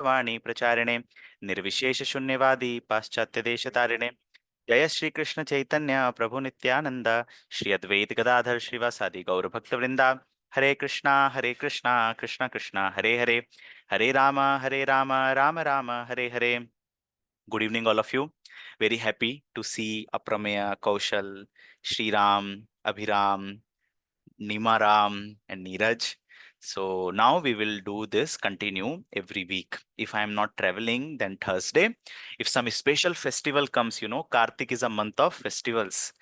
वाणी प्रचारिणे निर्विशेष शून्यवादी पाश्चात्य देश तारिणे जय श्री कृष्ण चैतन्य प्रभु नित्यानंद श्री अद्वैत गदाधर श्रीवासादि गौर भक्त वृंदा हरे Krishna Krishna Krishna Hare Hare Hare Ram Ram Ram Hare Hare. Good evening, all of you. Very happy to see Aprameya, Kaushal, Shriram, Abhiram, Nimaram, and Neeraj. So now we will do this continue every week. If I am not traveling, then Thursday. If some special festival comes, Kartik is a month of festivals.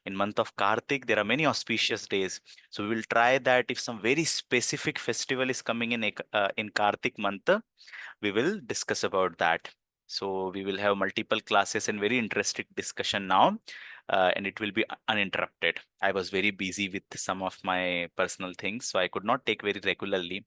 In month of Kartik, there are many auspicious days. So we will try that if some very specific festival is coming in Kartik month, we will discuss about that. So we will have multiple classes and very interesting discussion now, and it will be uninterrupted. I was very busy with some of my personal things, so I could not take very regularly.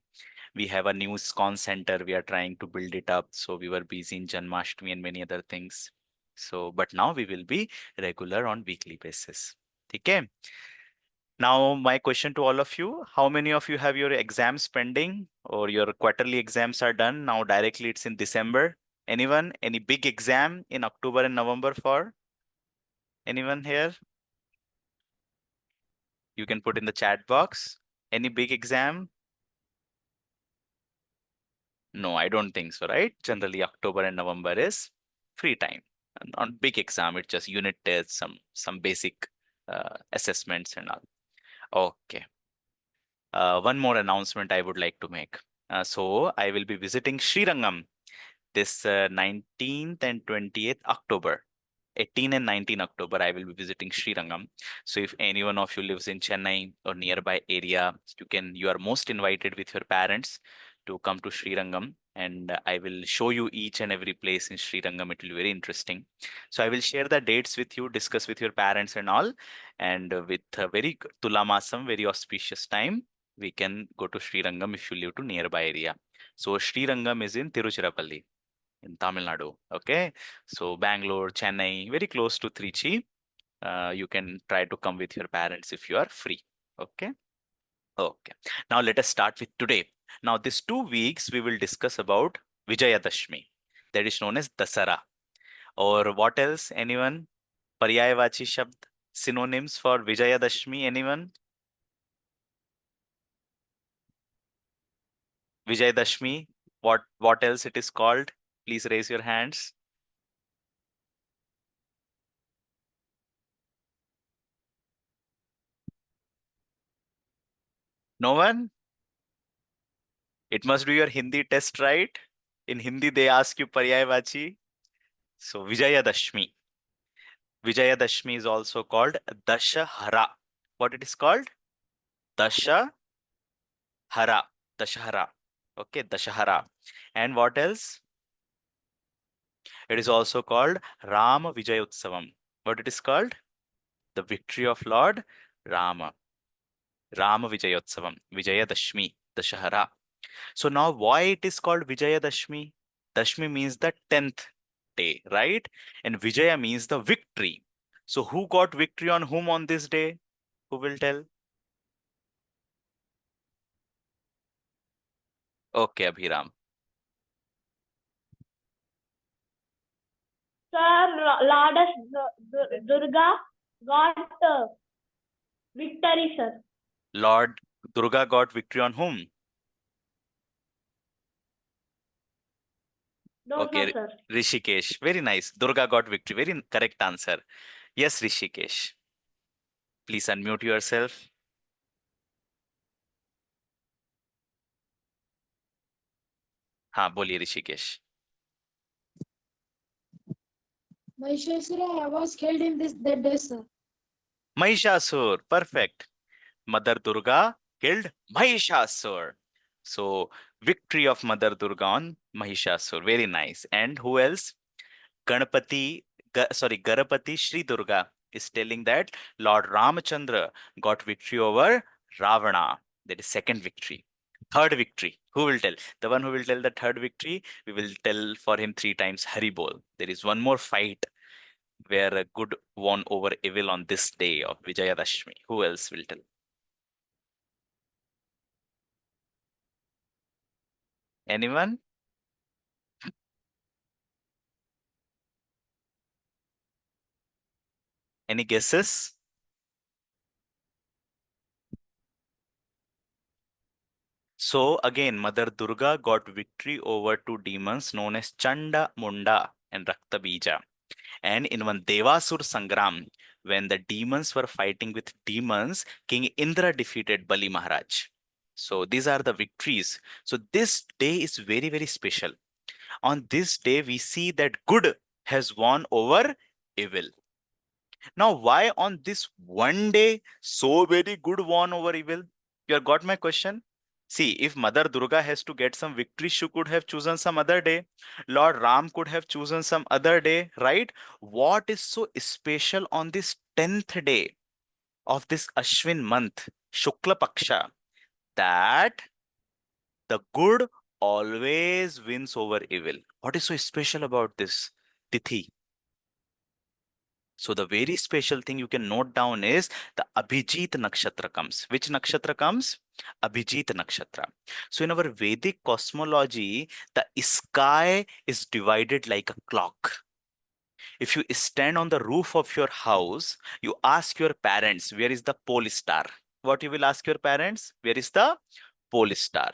We have a new SCON center. We are trying to build it up. So we were busy in Janmashtami and many other things. So, but now we will be regular on weekly basis. Okay. Now, my question to all of you, how many of you have your exams pending or your quarterly exams are done? Now, directly it's in December. Anyone? Any big exam in October and November for? Anyone here? You can put in the chat box. Any big exam? No, I don't think so, right? Generally, October and November is free time. Not big exam, it's just unit tests, some basic assessments and all. Okay. One more announcement I would like to make. So I will be visiting Srirangam this 19th and 20th October. 18 and 19 October, I will be visiting Srirangam. So if anyone of you lives in Chennai or nearby area, you are most invited with your parents to come to Srirangam, and I will show you each and every place in Srirangam. It will be very interesting. So I will share the dates with you, discuss with your parents and all, and with a very Tulamasam, very auspicious time, we can go to Srirangam if you live to nearby area. So Srirangam is in Tiruchirappalli in Tamil Nadu. Okay. So Bangalore, Chennai, very close to Trichy. You can try to come with your parents if you are free. Okay. Okay. Now let us start with today. Now, these 2 weeks we will discuss about Vijayadashmi, that is known as Dasara. Or what else? Anyone? Paryayavachi Shabd, synonyms for Vijayadashmi. Anyone? Vijayadashmi. What else it is called? Please raise your hands. No one? It must be your Hindi test, right? In Hindi, they ask you Paryayavachi. So Vijayadashmi. Vijayadashmi is also called Dashahara. What it is called? Dashahara. Dashahara. Okay, Dashahara. And what else? It is also called Rama Vijayotsavam. What it is called? The victory of Lord Rama. Rama Vijayotsavam. Vijayadashmi. Dashahara. So now why it is called Vijayadashmi? Dashmi means the 10th day, right? And Vijaya means the victory. So who got victory on whom on this day? Who will tell? Okay, Abhiram. Sir, Lord Durga got victory, sir. Lord Durga got victory on whom? Don't know, Okay, sir. Rishikesh. Very nice. Durga got victory. Very correct answer. Yes, Rishikesh. Please unmute yourself. हाँ बोलिए Rishikesh. Mahishasura was killed in that day, sir. Mahishasur. Perfect. Mother Durga killed Mahishasur. So victory of Mother Durga on Mahishasur. Very nice. And who else? Garapati Sri Durga is telling that Lord Ramachandra got victory over Ravana. That is second victory. Third victory. Who will tell? The one who will tell the third victory, we will tell for him 3 times Hari Bol. There is one more fight where a good won over evil on this day of Vijayadashmi. Who else will tell? Anyone? Any guesses? So again, Mother Durga got victory over two demons known as Chanda Munda and Rakta Bija. And in one Devasur Sangram, when the demons were fighting with demons, King Indra defeated Bali Maharaj. So these are the victories. So this day is very, very special. On this day, we see that good has won over evil. Now, why on this one day so very good won over evil? You have got my question? See, if Mother Durga has to get some victory, she could have chosen some other day. Lord Ram could have chosen some other day, right? What is so special on this 10th day of this Ashwin month, Shukla Paksha, that the good always wins over evil? What is so special about this Tithi? So the very special thing you can note down is the Abhijit Nakshatra comes. Which Nakshatra comes? Abhijit Nakshatra. So in our Vedic cosmology, the sky is divided like a clock. If you stand on the roof of your house, you ask your parents, where is the pole star? What you will ask your parents? Where is the pole star?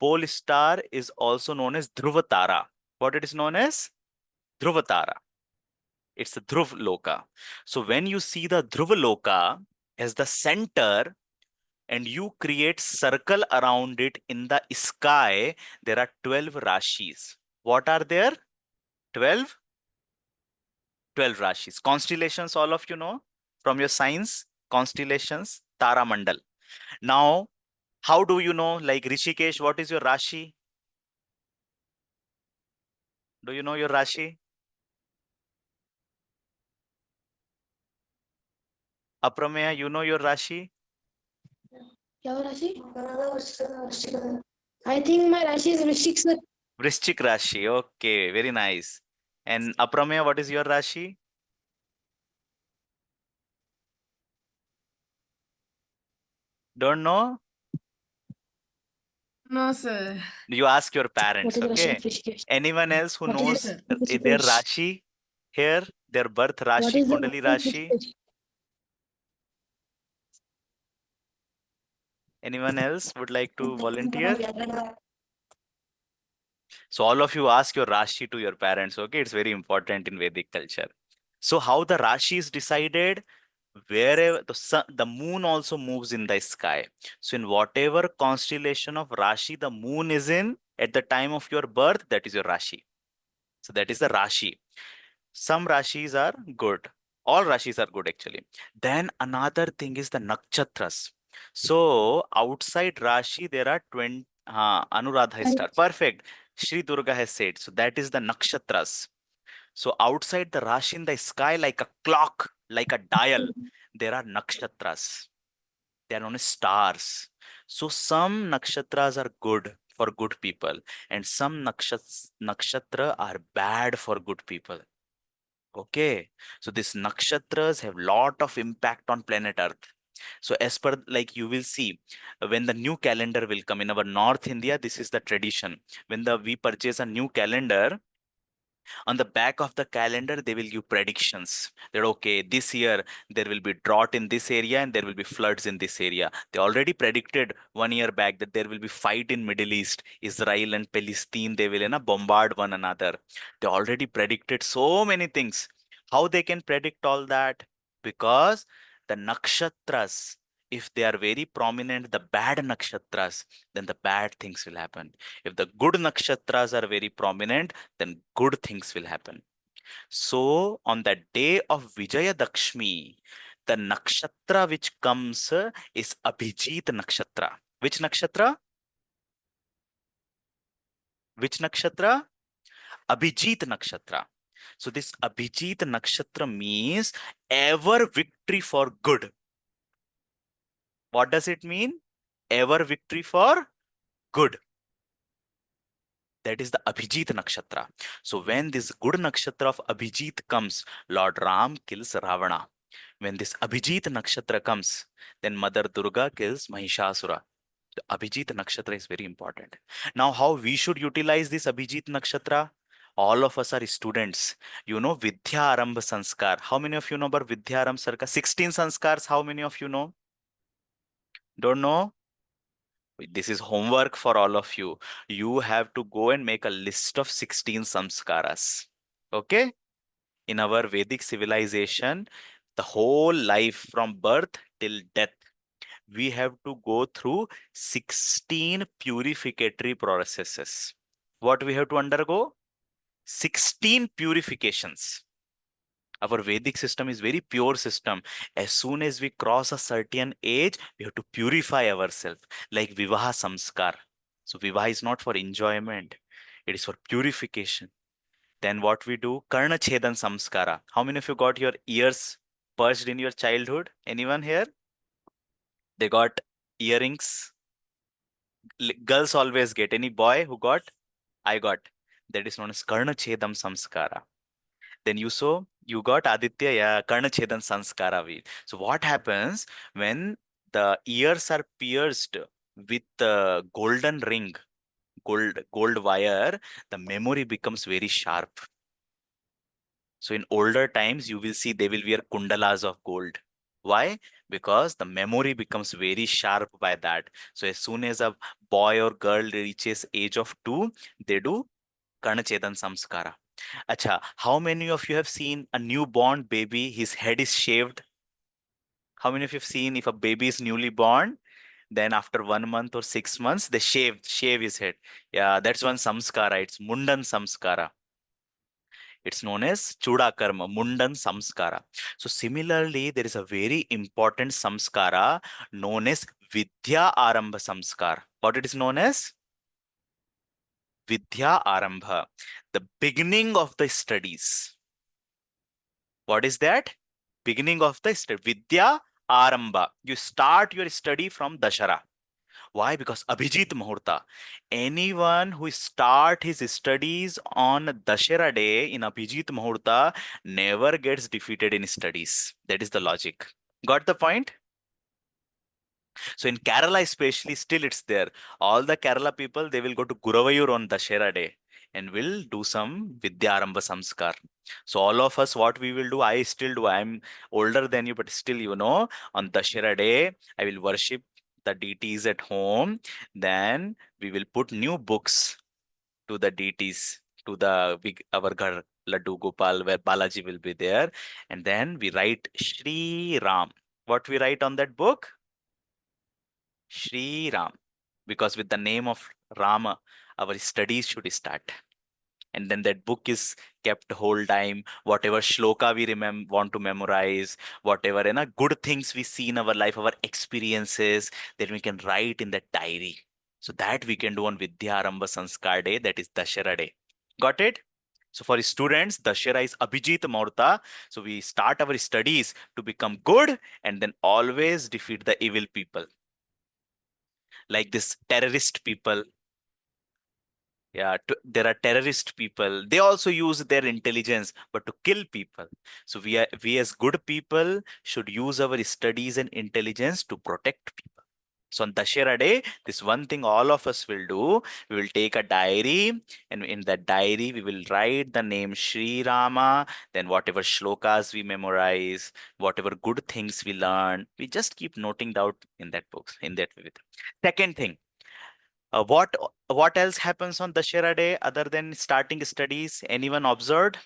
Pole star is also known as Dhruvatara. What it is known as? Dhruvatara. It's the Dhruv Loka. So when you see the Dhruv Loka as the center and you create circle around it in the sky, there are 12 Rashis. What are there? 12? 12 Rashis. Constellations, all of you know from your science. Constellations, Tara Mandal. Now, how do you know? Like Rishikesh, what is your Rashi? Do you know your Rashi? Aprameya, you know your Rashi? क्या हो राशि? I think my Rashi is Vrishik, sir. Vrishchik Rashi. Okay, very nice. And Aprameya, what is your Rashi? Don't know? No, sir. You ask your What parents, is Rashi okay? of Rishikesh? Anyone else who What Okay, is knows sir. their Rishikesh? Rashi here, their birth What Rashi, is the Kundali Rashi of Rashi? Rishikesh? Anyone else would like to volunteer? So all of you ask your Rashi to your parents, okay? It's very important in Vedic culture. So how the Rashi is decided? Wherever the sun, the moon also moves in the sky. So in whatever constellation of Rashi the moon is in at the time of your birth, that is your Rashi. So that is the Rashi. Some Rashis are good. All Rashis are good actually. Then another thing is the nakshatras. So outside Rashi there are 20. Anuradha is star. Perfect. Shri Durga has said. So that is the nakshatras. So outside the Rashi in the sky, like a clock, like a dial, there are nakshatras. They are known as stars. So some nakshatras are good for good people, and some nakshatra are bad for good people. Okay, so these nakshatras have lot of impact on planet Earth. So as per like you will see when the new calendar will come in our North India, this is the tradition. When the we purchase a new calendar, on the back of the calendar they will give predictions that okay, this year there will be drought in this area and there will be floods in this area. They already predicted 1 year back that there will be fight in Middle East, Israel and Palestine, they will bombard one another. They already predicted so many things. How they can predict all that? Because the nakshatras, if they are very prominent, the bad nakshatras, then the bad things will happen. If the good nakshatras are very prominent, then good things will happen. So on the day of Vijaya Dakshmi, the nakshatra which comes is Abhijit nakshatra. Which nakshatra? Which nakshatra? Abhijit nakshatra. So this Abhijit nakshatra means ever victory for good. What does it mean? Ever victory for good. That is the Abhijit nakshatra. So when this good nakshatra of Abhijit comes, Lord Ram kills Ravana. When this Abhijit nakshatra comes, then Mother Durga kills Mahishasura. The Abhijit nakshatra is very important. Now, how we should utilize this Abhijit nakshatra? All of us are students. You know Vidya Arambha Sanskar. How many of you know about Vidya Arambha Sanskar? 16 Sanskars. How many of you know? Don't know? This is homework for all of you. You have to go and make a list of 16 samskaras. Okay? In our Vedic civilization, the whole life from birth till death, we have to go through 16 purificatory processes. What we have to undergo? 16 purifications. Our Vedic system is very pure system. As soon as we cross a certain age, we have to purify ourselves, like Vivaha Samskar. So Vivaha is not for enjoyment, it is for purification. Then what we do? Karna Chedan Samskara. How many of you got your ears purged in your childhood? Anyone here? They got earrings. Girls always get. Any boy who got? I got. That is known as Karna Chedam Samskara. Then you got Aditya, yeah, Karna Chedan Sanskara. So what happens when the ears are pierced with the golden ring, gold wire, the memory becomes very sharp. So in older times, you will see they will wear kundalas of gold. Why? Because the memory becomes very sharp by that. So as soon as a boy or girl reaches age of 2, they do Karna Chedan Samskara. Acha, how many of you have seen a newborn baby, his head is shaved? How many of you have seen if a baby is newly born, then after 1 month or 6 months, they shave his head? Yeah, that's one samskara. It's Mundan Samskara. It's known as Chuda Karma, Mundan Samskara. So similarly, there is a very important samskara known as Vidya Arambha Samskar. What it is known as? Vidya Arambha, the beginning of the studies. What is that? Beginning of the study. Vidya Arambha. You start your study from Dashara. Why? Because Abhijit Muhurta. Anyone who start his studies on Dashera day in Abhijit Muhurta never gets defeated in studies. That is the logic. Got the point? So in Kerala especially, still it's there. All the Kerala people, they will go to Guravayur on Dashera day and will do some Vidyarambha Samskar. So all of us, what we will do, I still do. I'm older than you, but still, on Dashera day, I will worship the deities at home. Then we will put new books to the deities, to the big our Ghar, Laddu Gopal, where Balaji will be there. And then we write Shri Ram. What we write on that book? Shri Ram, because with the name of Rama, our studies should start. And then that book is kept whole time. Whatever shloka we want to memorize, whatever good things we see in our life, our experiences, that we can write in that diary. So that we can do on Vidya Arambha Sanskar Day, that is Dashera Day. Got it? So for students, Dashera is Abhijit Muhurta. So we start our studies to become good and then always defeat the evil people, like this terrorist people. Yeah, there are terrorist people. They also use their intelligence, but to kill people. So we as good people should use our studies and intelligence to protect people. So on Dashera day, this one thing all of us will do, we will take a diary, and in that diary, we will write the name Sri Rama, then whatever shlokas we memorize, whatever good things we learn, we just keep noting down in that books, in that way. Second thing, what else happens on Dashera day other than starting studies? Anyone observed?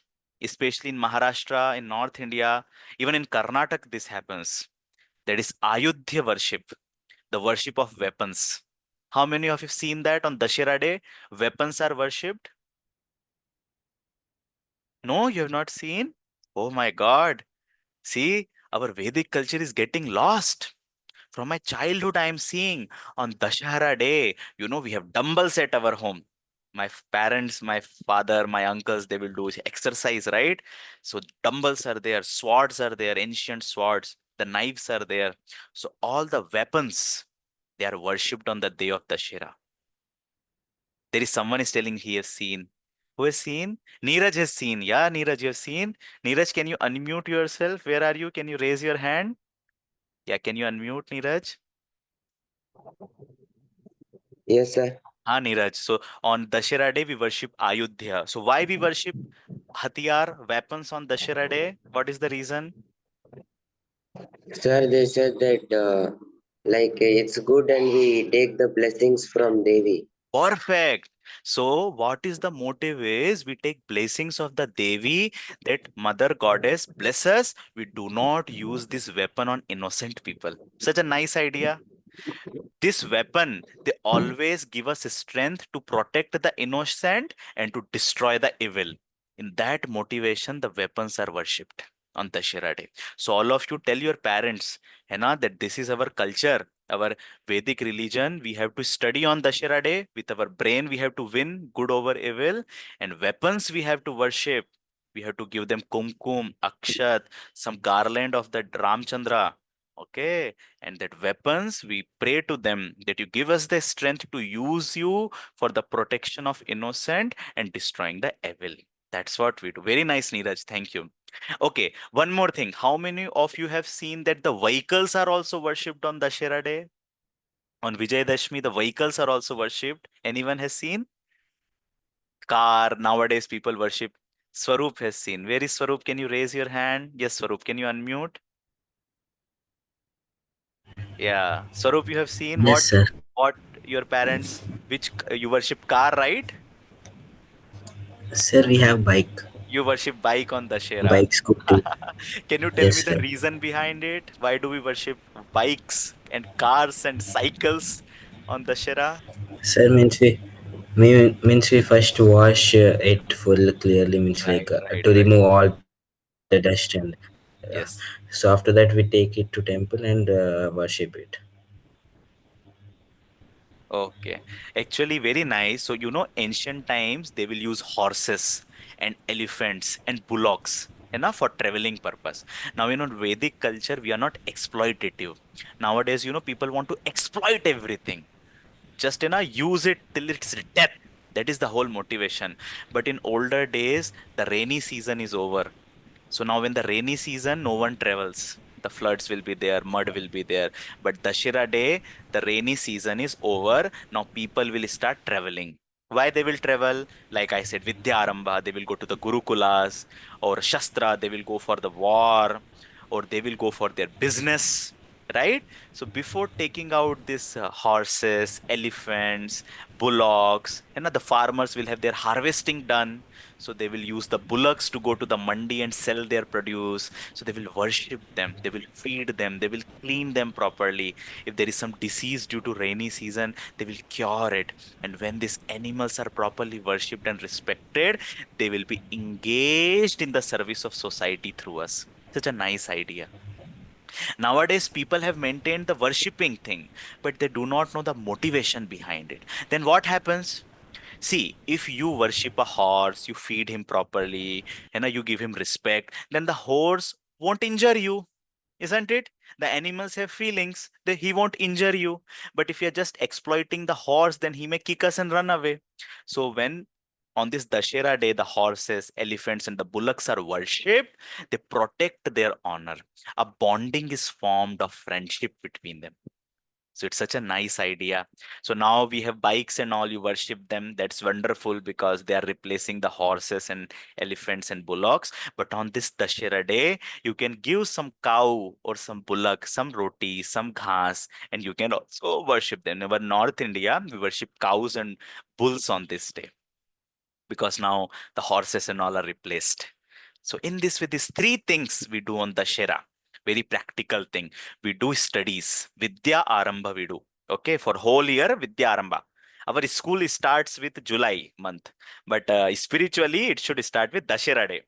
Especially in Maharashtra, in North India, even in Karnataka, this happens. That is Ayodhya worship, the worship of weapons. How many of you have seen that on Dashera day? Weapons are worshipped? No, you have not seen? Oh my God. See, our Vedic culture is getting lost. From my childhood, I am seeing on Dashara day, we have dumbbells at our home. My parents, my father, my uncles, they will do exercise, right? So dumbbells are there, swords are there, ancient swords, the knives are there. So all the weapons, they are worshipped on the day of Dashera. There is someone is telling he has seen. Who has seen? Neeraj has seen. Yeah, Neeraj, you have seen. Neeraj, can you unmute yourself? Where are you? Can you raise your hand? Yeah, can you unmute, Neeraj? Yes, sir. Ah, Neeraj. So on Dashera Day, we worship Ayodhya. So why we worship Hatiyar, weapons on Dashera Day? What is the reason? Sir, they said that it's good and we take the blessings from Devi. Perfect. So, what is the motive is we take blessings of the Devi, that Mother Goddess bless us. We do not use this weapon on innocent people. Such a nice idea. This weapon, they always give us strength to protect the innocent and to destroy the evil. In that motivation, the weapons are worshipped on Dashera Day. So all of you tell your parents, है ना, that this is our culture, our Vedic religion. We have to study on Dashera Day. With our brain, we have to win good over evil, and weapons we have to worship. We have to give them kumkum, akshat, some garland of the Ramchandra. Okay, and that weapons we pray to them that you give us the strength to use you for the protection of innocent and destroying the evil. That's what we do. Very nice, Neeraj. Thank you. Okay, one more thing. How many of you have seen that the vehicles are also worshipped on Dashera Day? On Vijay Dashmi, the vehicles are also worshipped. Anyone has seen? Car, nowadays people worship. Swaroop has seen. Where is Swaroop? Can you raise your hand? Yes, Swaroop. Can you unmute? Yeah. Swaroop, you have seen Yes, sir. what your parents, you worship car, right? Sir, we have bike, You worship bike on Dashera. bike scooty. Can you tell me Yes, the sir. reason behind it? Why do we worship bikes and cars and cycles on Dashera? Sir, means we first wash it full clearly, means Right, right, to right. remove all the dust and Yes. so after that we take it to temple and worship it. Okay. Actually, very nice. So, ancient times, they will use horses and elephants and bullocks, for traveling purpose. Now, Vedic culture, we are not exploitative. Nowadays, people want to exploit everything. Just, use it till its death. That is the whole motivation. But in older days, the rainy season is over. So now when the rainy season, no one travels. The floods will be there, mud will be there. But Dashera Day, the rainy season is over. Now people will start traveling. Why they will travel? Like I said, Vidya Arambha, they will go to the Gurukulas, or Shastra, they will go for the war, or they will go for their business, right? So before taking out these horses, elephants, bullocks, the farmers will have their harvesting done, so they will use the bullocks to go to the mandi and sell their produce. So they will worship them, they will feed them, they will clean them properly. If there is some disease due to rainy season, they will cure it. And when these animals are properly worshipped and respected, they will be engaged in the service of society through us. Such a nice idea. Nowadays, people have maintained the worshipping thing, but they do not know the motivation behind it. Then what happens? See, if you worship a horse, you feed him properly, you give him respect, then the horse won't injure you, isn't it? The animals have feelings, he won't injure you. But if you're just exploiting the horse, then he may kick us and run away. So when on this Dashera day, the horses, elephants, and the bullocks are worshipped, they protect their honor. A bonding is formed of friendship between them. So it's such a nice idea. So now we have bikes and all, you worship them. That's wonderful because they are replacing the horses and elephants and bullocks. But on this Dashera day, you can give some cow or some bullock, some roti, some ghas, and you can also worship them. In our North India, we worship cows and bulls on this day because now the horses and all are replaced. So in this with these three things we do on Dashera, very practical thing. We do studies, Vidya Arambha we do. Okay, for whole year Vidya Arambha. Our school starts with July month, but spiritually it should start with Dashera day.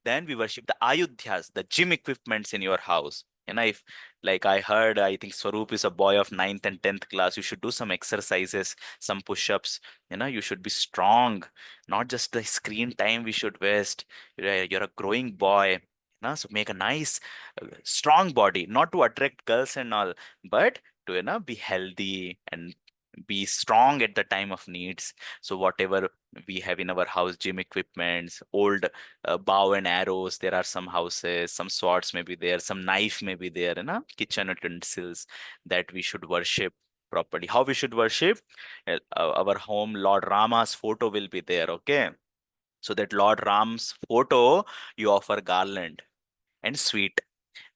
Then we worship the Ayodhyas, the gym equipments in your house. If like I heard, I think Swaroop is a boy of ninth and 10th class, you should do some exercises, some push-ups. You should be strong, not just the screen time we should waste. You're a growing boy. So make a nice, strong body, not to attract girls and all, but to be healthy and be strong at the time of needs. So whatever we have in our house, gym equipments, old bow and arrows, there are some houses, some swords may be there, some knife may be there, kitchen utensils that we should worship. properly. How we should worship? Our home, Lord Rama's photo will be there, okay? So that Lord Ram's photo, you offer garland and sweet.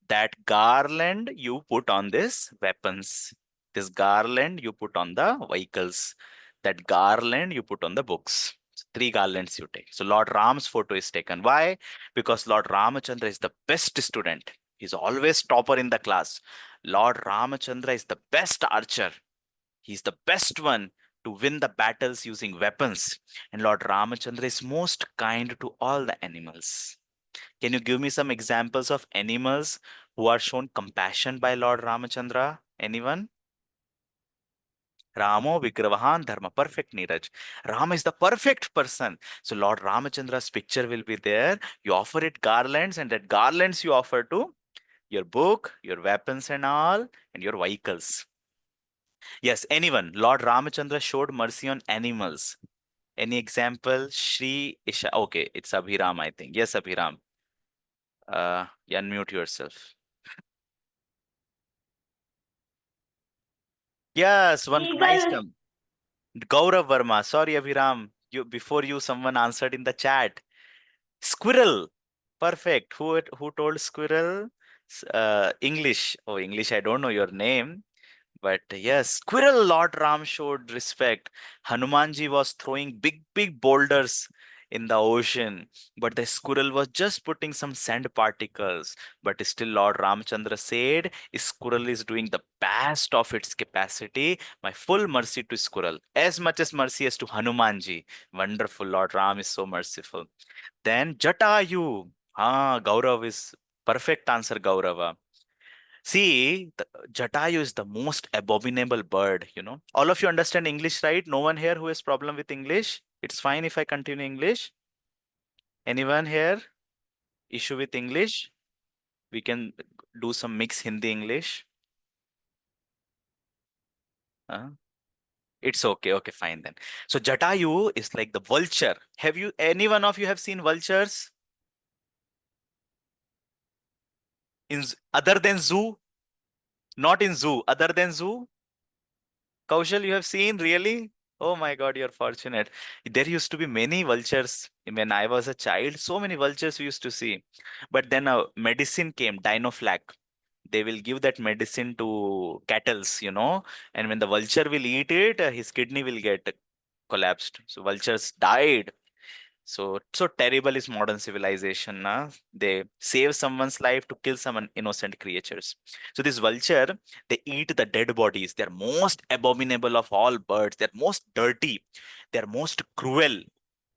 That garland you put on this weapons. This garland you put on the vehicles. That garland you put on the books. So three garlands you take. So Lord Ram's photo is taken. Why? Because Lord Ramachandra is the best student. He's always topper in the class. Lord Ramachandra is the best archer. He's the best one to win the battles using weapons. And Lord Ramachandra is most kind to all the animals. Can you give me some examples of animals who are shown compassion by Lord Ramachandra? Anyone? Ramo Vigravahan Dharma. Perfect, Neeraj. Rama is the perfect person. So Lord Ramachandra's picture will be there. You offer it garlands, and that garlands you offer to your book, your weapons and all, and your vehicles. Yes, anyone. Lord Ramachandra showed mercy on animals. Any example? Shri Isha. Okay, it's Abhiram, I think. Yes, Abhiram. Unmute yourself. Yes, one nice Eagle. term. Gaurav Verma. Sorry, Abhiram. You before you, someone answered in the chat. Squirrel. Perfect. Who told squirrel? English. Oh, English. I don't know your name. But yes, squirrel Lord Ram showed respect. Hanumanji was throwing big boulders in the ocean, but the squirrel was just putting some sand particles. But still, Lord Ramchandra said, squirrel is doing the best of its capacity. My full mercy to squirrel, as much as mercy as to Hanumanji. Wonderful, Lord Ram is so merciful. Then Jatayu. Ah, Gaurav is perfect answer, Gaurava. See, Jatayu is the most abominable bird, you know. All of you understand English, right? No one here who has problem with English? It's fine if I continue English. Anyone here? Issue with English? We can do some mix Hindi English. Uh, it's okay. Okay, fine then. So Jatayu is like the vulture. Have you, any one of you have seen vultures in other than zoo? Not in zoo, other than zoo? Kaushal, you have seen really? Oh my God, you're fortunate. There used to be many vultures when I was a child. So many vultures we used to see. But then a medicine came, Dinoflac. They will give that medicine to cattles, you know, and when the vulture will eat it, his kidney will get collapsed. So vultures died. So terrible is modern civilization. Na? They save someone's life to kill some innocent creatures. So this vulture, they eat the dead bodies. They're most abominable of all birds. They're most dirty. They're most cruel.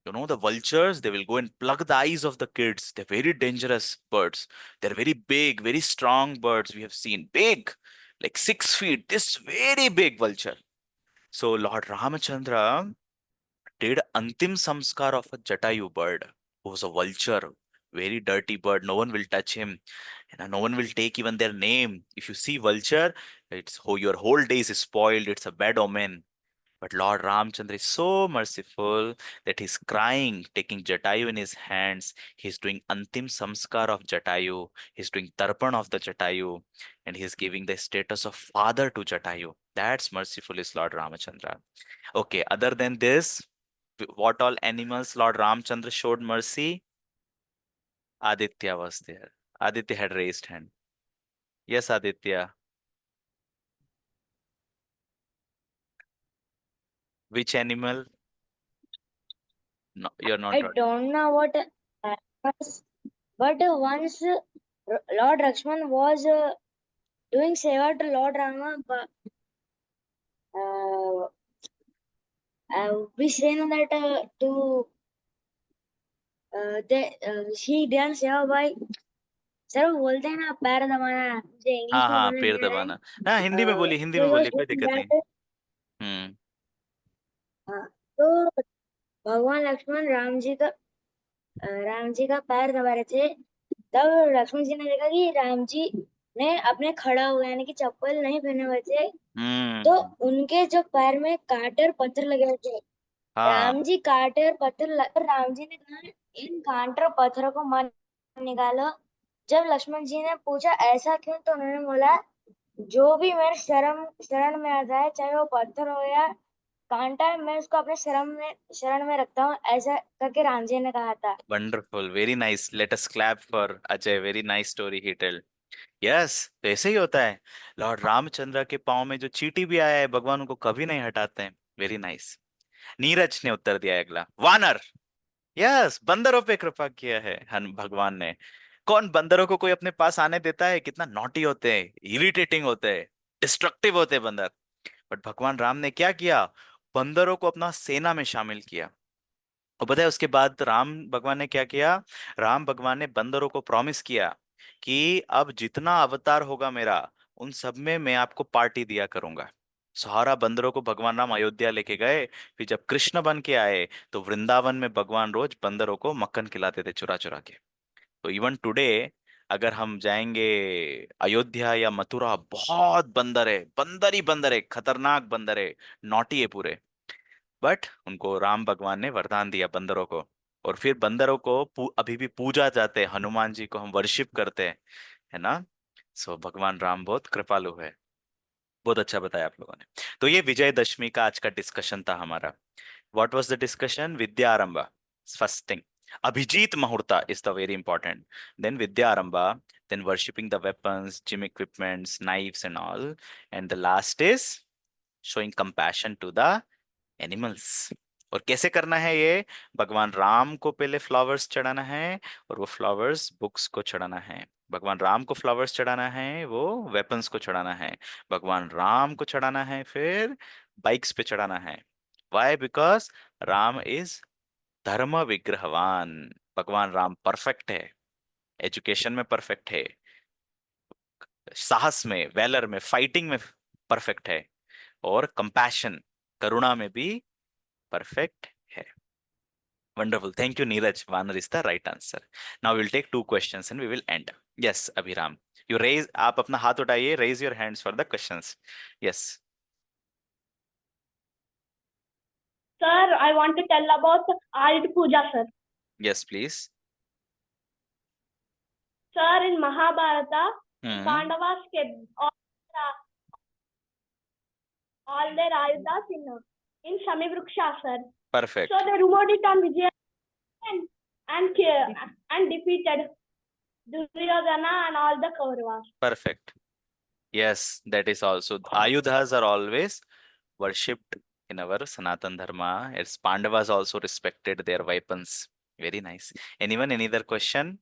You know, the vultures, they will go and plug the eyes of the kids. They're very dangerous birds. They're very big, very strong birds. We have seen big, like 6 feet. This very big vulture. So Lord Ramachandra did Antim Samskar of a Jatayu bird, who was a vulture, very dirty bird. No one will touch him. No one will take even their name. If you see vulture, it's your whole day is spoiled. It's a bad omen. But Lord Ramchandra is so merciful that he's crying, taking Jatayu in his hands. He's doing Antim Samskar of Jatayu. He's doing Tarpan of the Jatayu. And he's giving the status of father to Jatayu. That's merciful is Lord Ramachandra. Okay, other than this, what all animals Lord Ramchandra showed mercy? Aditya was there. Aditya had raised hand. Yes, Aditya. Which animal? No, you're not I audible. don't know what was, but once Lord Lakshman was doing seva to Lord Rama, but we say no that to he done seva by sir वो बोलते हैं ना पैर दबाना मुझे English हाँ में हाँ बोलने पेड़ नहीं आ रहा दबाना हाँ हिंदी है में so he was बोलिए कोई doing दिक्कत नहीं that हम्म तो भगवान लक्ष्मण राम जी का पैर दबा रहे थे तब लक्ष्मण जी ने देखा कि राम जी ने अपने खड़ा हुए यानी कि चप्पल नहीं पहने हुए थे तो हम्म उनके जो पैर में कांटे और पत्थर लगे हुए थे हाँ राम जी कांटे और राम जी ने कहा इन कांटे और पत्थरों को मत निकालो जब लक्ष्मण जी ने पूछा ऐसा क्यों तो उन्होंने बोला जो भी मेरे शरण में आता है, चाहे वो पत्थर हो या कांटा है, मैं उसको अपने शरण में रखता हूँ, ऐसा करके राम जी ने कहा था। Wonderful, very nice, let us clap for Ajay, very nice story he tailed. Yes, तो ऐसे ही होता है। लॉर्ड रामचंद्र के पाँव में जो चींटी भी आया है, भगवान उनको कभी नहीं हटाते हैं। Very nice. नीरज ने उत्तर दिया है अगला, वानर। यस, बंदरों पे कृपा किया है हन भगवान ने। कौन बंदरों को कोई अपने पास आने देता है? कितना नॉटी होते हैं, इरिटेटिंग होते हैं, डिस्ट्रक्टिव होते हैं बंदर। बट भगवान राम ने क्या किया? बंदरों को अपना सेना में शामिल किया। और पता है उसके बाद राम भगवान ने क्या किया? राम भगवान ने बंदरों को प्रॉमिस किया कि अब जितना अवतार होगा मेरा, उन सब में मैं आपको पार्टी दिया करूंगा। सारा बंदरों को भगवान राम अयोध्या लेके गए। फिर जब कृष्ण बन के आए, तो वृंदावन में भगवान रोज बंदरों को मक्खन खिलाते थे चुरा चुरा के। तो इवन टुडे अगर हम जाएंगे अयोध्या या मथुरा, बहुत बंदर है, बंदर ही बंदर है, खतरनाक बंदर है, नॉटी है पूरे। बट उनको राम भगवान ने वरदान दिया बंदरों को। और फिर बंदरों को अभी भी पूजा जाते हैं, हनुमान जी को हम वर्शिप करते हैं, है ना। सो भगवान राम बहुत कृपालु है। बहुत अच्छा बताया आप लोगों ने। तो ये विजयदशमी का आज का डिस्कशन था हमारा। What was the discussion? Vidyarambha, first thing. Abhijit Muhurta is the very important. Then Vidyarambha, then worshipping the weapons, gym equipments, knives and all. And the last is showing compassion to the animals. और कैसे करना है ये? भगवान राम को पहले फ्लावर्स चढ़ाना है, और वो फ्लावर्स बुक्स को चढ़ाना है। भगवान राम को फ्लावर्स चढ़ाना है, वो वेपन्स को चढ़ाना है। भगवान राम को चढ़ाना है, फिर बाइक्स पे चढ़ाना है। वाई? बिकॉज राम इज धर्म विग्रहवान। भगवान राम परफेक्ट है, एजुकेशन में परफेक्ट है, साहस में, वेलर में, फाइटिंग में परफेक्ट है, और कंपैशन, करुणा में भी परफेक्ट है। Wonderful. Thank you, Neeraj. Vanar is the right answer. Now we'll take two questions and we will end. Yes, Abhiram. You raise, आप अपना हाथ उठाइए, raise your hands for the questions. Yes. Sir, I want to tell about Ayush Puja, sir. Yes, please. Sir, in Mahabharata, Hmm. Pandavas kept all their ayudas in Shamivruksha, sir. Perfect. So they removed it on Vijay and defeated Duryodhana and all the Kauravas. Perfect. Yes, that is also. Ayudhas are always worshipped in our Sanatan Dharma. As Pandavas also respected their weapons. Very nice. Anyone, any other question?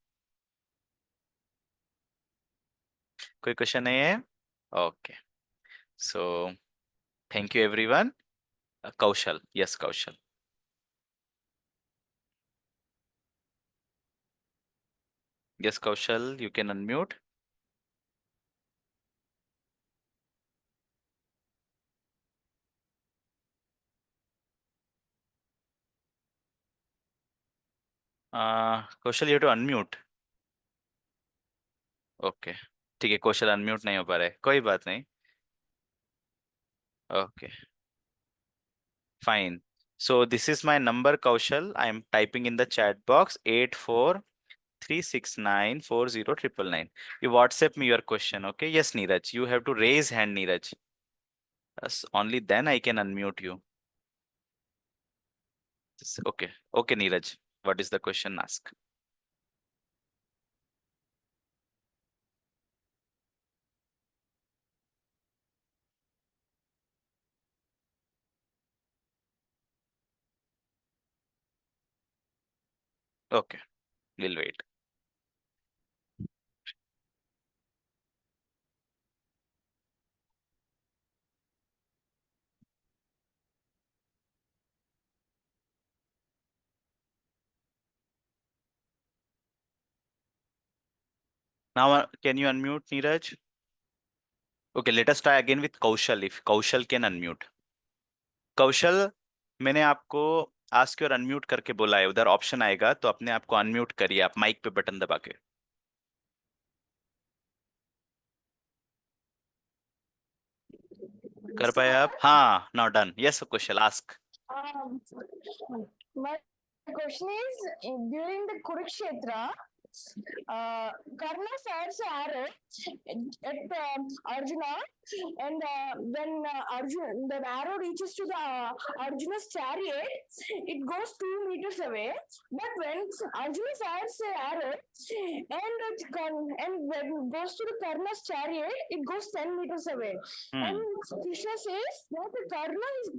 कोई question नहीं है? Okay, so thank you everyone. Kaushal, yes, Kaushal. Yes, Kaushal, you can unmute. Kaushal, you to unmute. Okay, ठीक है, कौशल unmute नहीं हो पा रहा है, कोई बात नहीं। Okay, fine. So this is my number, Kaushal. I am typing in the chat box 8436940999. You WhatsApp me your question, okay? Yes, Neeraj, you have to raise hand, Neeraj. Yes, only then I can unmute you. Okay, okay, Neeraj. What is the question? Ask. Okay, we'll wait. Now, can you unmute, Neeraj? Okay, let us try again with Kaushal, if Kaushal can unmute. कौशल, मैंने आपको ask और unmute करके बोला है, उधर option आएगा तो अपने आप को अनम्यूट करिए, आप माइक पे बटन दबा के। कर पाए आप? हाँ, now done. Yes Kaushal, ask. My question is, during the Kurukshetra, Karna fires an arrow at Arjuna, and when the arrow reaches to the Arjuna's chariot, it goes 2 meters away. But when Arjuna fires an arrow and when it goes to the Karna's chariot, it goes 10 meters away. And Krishna says that the Karna is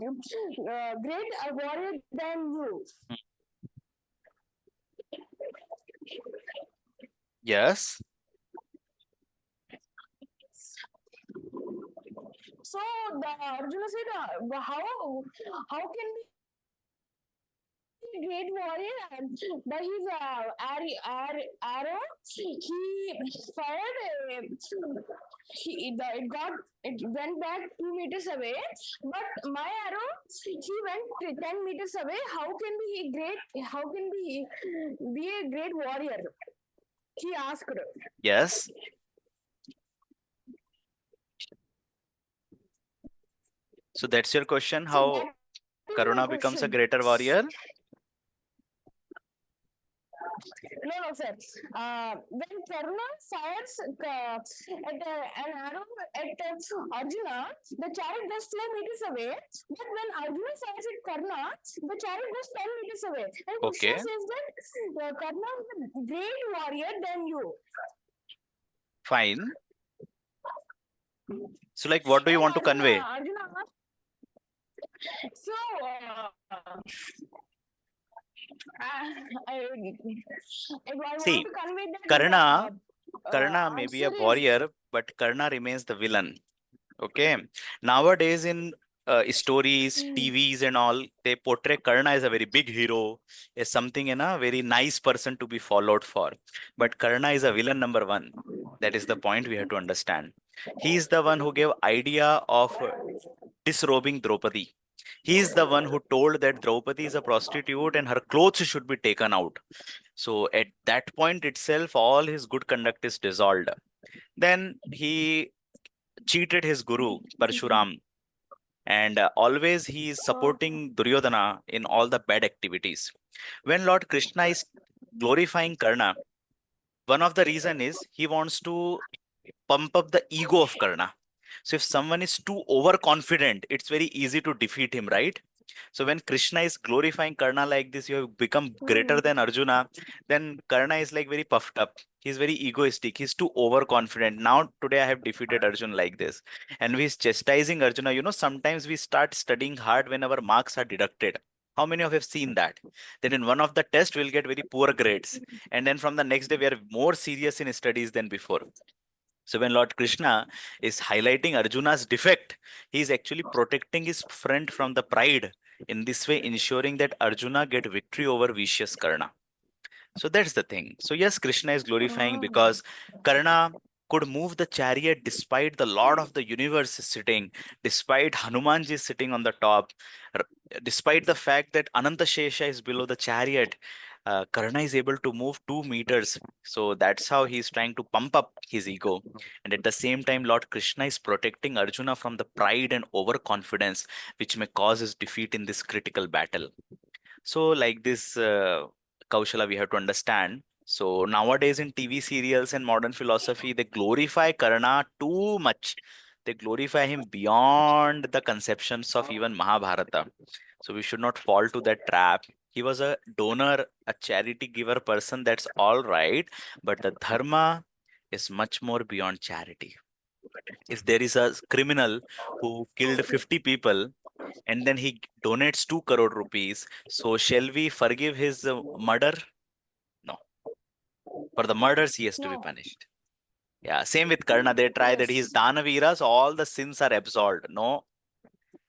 great a warrior than you. Yes. So the Arjuna said, how can be great warrior? By his arrow, he fired. It went back 2 meters away. But my arrow, he went 10 meters away. How can be great? How can be a great warrior? He asked. Yes. So that's your question, how Karuna becomes a greater warrior? No, sir. When Karna fires at an arrow at Arjuna, the chariot goes 2 meters away. But when Arjuna fires at Karna, the chariot goes 10 meters away. And Okay. Krishna says that Karna is a great warrior than you. Fine. So like, what do you want to convey? Arjuna, so, I See, want to convey that Karna may be a answer is- warrior, but Karna remains the villain. Okay. Nowadays in stories, TVs and all, they portray Karna as a very big hero, as something in a very nice person to be followed for. But Karna is a villain number one. That is the point we have to understand. He is the one who gave idea of disrobing Draupadi. He is the one who told that Draupadi is a prostitute and her clothes should be taken out. So at that point itself, all his good conduct is dissolved. Then he cheated his guru, Parshuram, and always he is supporting Duryodhana in all the bad activities. When Lord Krishna is glorifying Karna, one of the reason is he wants to pump up the ego of Karna. So if someone is too overconfident, it's very easy to defeat him, right? So when Krishna is glorifying Karna like this, you have become greater than Arjuna, then Karna is like very puffed up. He's very egoistic. He's too overconfident. Now, today I have defeated Arjuna like this. And he's chastising Arjuna. You know, sometimes we start studying hard when our marks are deducted. How many of you have seen that? Then in one of the tests, we'll get very poor grades. And then from the next day, we are more serious in studies than before. So when Lord Krishna is highlighting Arjuna's defect, he is actually protecting his friend from the pride. In this way, ensuring that Arjuna get victory over vicious Karna. So that's the thing. So yes, Krishna is glorifying because Karna could move the chariot despite the Lord of the universe is sitting, despite Hanumanji is sitting on the top, despite the fact that Anantashesha is below the chariot. Karna is able to move 2 meters. So that's how he's trying to pump up his ego. And at the same time, Lord Krishna is protecting Arjuna from the pride and overconfidence, which may cause his defeat in this critical battle. So like this, Kaushala, we have to understand. So nowadays in TV serials and modern philosophy, they glorify Karna too much. They glorify him beyond the conceptions of even Mahabharata. So we should not fall to that trap. He was a donor, a charity giver person, that's all right. But the dharma is much more beyond charity. If there is a criminal who killed 50 people and then he donates 2 crore rupees, so shall we forgive his murder? No. For the murders, he has to be No. punished. Yeah, same with Karna. They try that he's Danaviras, all the sins are absolved. No,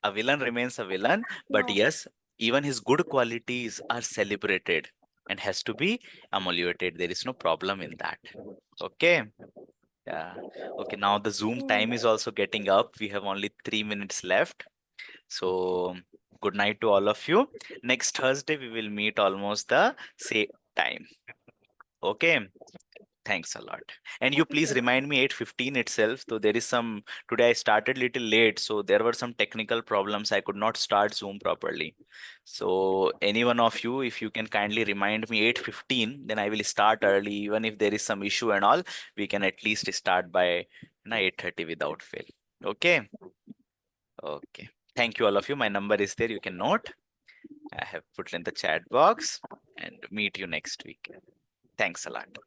a villain remains a villain, but No. yes, even his good qualities are celebrated and has to be emulated. There is no problem in that. Okay. Yeah. Okay. Now the Zoom time is also getting up. We have only 3 minutes left. So good night to all of you. Next Thursday, we will meet almost the same time. Okay. Thanks a lot. And you please remind me 8:15 itself. So there is some, today I started little late, so there were some technical problems. I could not start Zoom properly. So any one of you, if you can kindly remind me 8:15, then I will start early. Even if there is some issue and all, we can at least start by 8:30 without fail. Okay. Okay. Thank you all of you. My number is there. You can note. I have put in the chat box, and meet you next week. Thanks a lot.